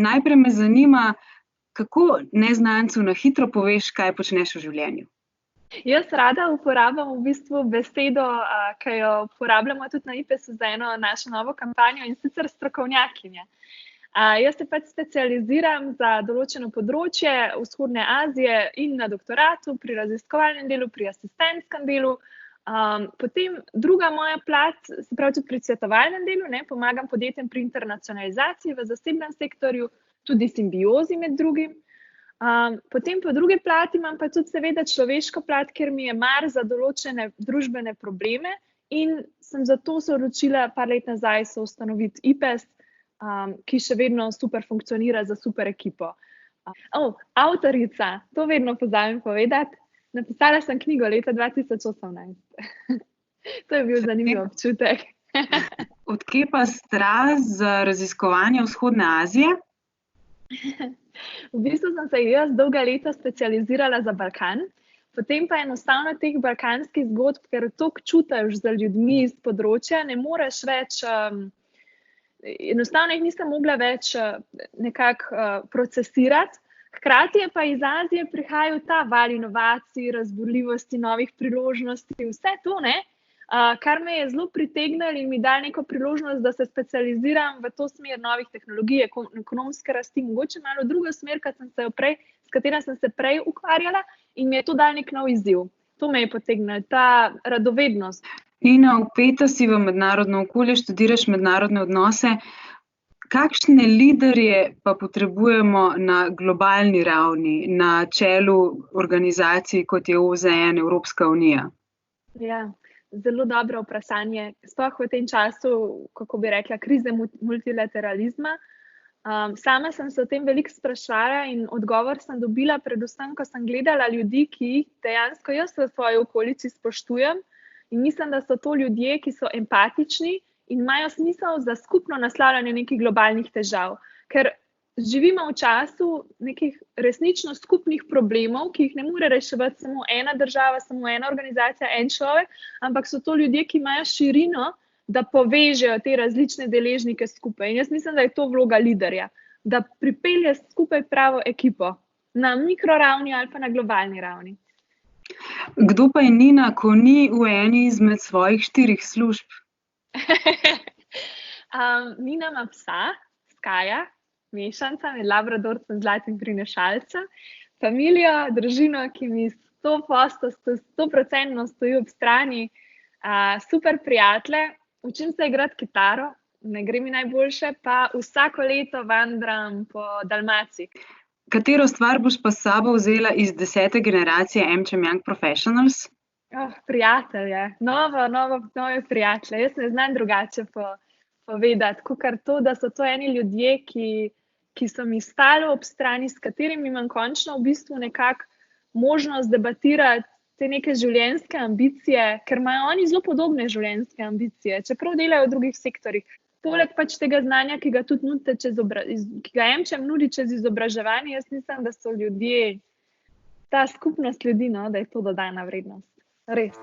najprej me zanima, kako neznancu na hitro poveš, kaj počneš v življenju? Jaz rada uporabljam v bistvu besedo, ki jo uporabljamo tudi na IPES-u za eno našo novo kampanjo, in sicer strokovnjakinja. Jaz se pač specializiram za določeno področje Vzhodne Azije in na doktoratu, pri raziskovalnem delu, pri asistentskem delu. Potem druga moja plat, se pravi tudi pri svetovalnem delu, pomagam podjetjem pri internacionalizaciji v zasebnem sektorju, tudi simbiozi med drugim. Potem po drugi plati imam pa tudi seveda človeško plat, ker mi je mar za določene družbene probleme in sem zato se odločila par let nazaj soustanoviti IPES, ki še vedno super funkcionira za super ekipo. Avtorica, to vedno pozabim povedati, napisala sem knjigo leta 2018. To je bil zanimiv občutek. Odkje pa strast za raziskovanje Vzhodne Azije? V bistvu sem se jaz dolga leta specializirala za Balkan, potem pa enostavno teh balkanskih zgodb, ker toliko čutiš za ljudmi iz področja, ne moreš več, enostavno jih nisem mogla več nekako procesirati. Hkrati je pa iz Azije prihajal ta val inovacij, razburljivosti, novih priložnosti, vse to, kar me je zelo pritegnilo in mi dal neko priložnost, da se specializiram v to smer novih tehnologij, ekonomske rasti, mogoče malo drugo smer, s katero sem se prej ukvarjala, in mi je to dal nek nov izziv. To me je potegnilo, ta radovednost. Nina, vpeta si v mednarodno okolje, študiraš mednarodne odnose. Kakšne liderje pa potrebujemo na globalni ravni, na čelu organizacij, kot je OZN, Evropska unija? Ja. Zelo dobro vprašanje, sploh v tem času, kako bi rekla, krize multilateralizma. Sama sem se o tem veliko sprašvala in odgovor sem dobila predvsem, ko sem gledala ljudi, ki jih dejansko jaz v svoji okolici spoštujem, in mislim, da so to ljudje, ki so empatični in imajo smisel za skupno naslavljanje nekih globalnih težav. Ker živimo v času nekih resnično skupnih problemov, ki jih ne more reševati samo ena država, samo ena organizacija, en človek, ampak so to ljudje, ki imajo širino, da povežejo te različne deležnike skupaj. In jaz mislim, da je to vloga liderja, da pripelje skupaj pravo ekipo na mikroravni ali pa na globalni ravni. Kdo pa je Nina, ko ni v eni izmed svojih 4 služb? Nina ima psa, Skaja, mešanca med labradorcem in zlatim prinašalcem, familijo, družino, ki mi 100% stoji ob strani, super prijatelje, učim se igrati kitaro, ne gre mi najboljše, pa vsako leto vandram po Dalmaciji. Katero stvar boš pa s sabo vzela iz 10. generacije AmCham Young Professionals? Prijatelje, nove prijatelje. Jaz ne znam drugače povedati, kakor to, da so to eni ljudje, ki so mi stali ob strani, s katerimi imam končno v bistvu nekako možnost debatirati te neke življenjske ambicije, ker imajo oni zelo podobne življenjske ambicije, čeprav delajo v drugih sektorjih. Poleg pač tega znanja, ki ga tudi nudite ki ga AmCham nudi čez izobraževanje, jaz mislim, da so ljudje, ta skupnost ljudi, da je to dodana vrednost. Res.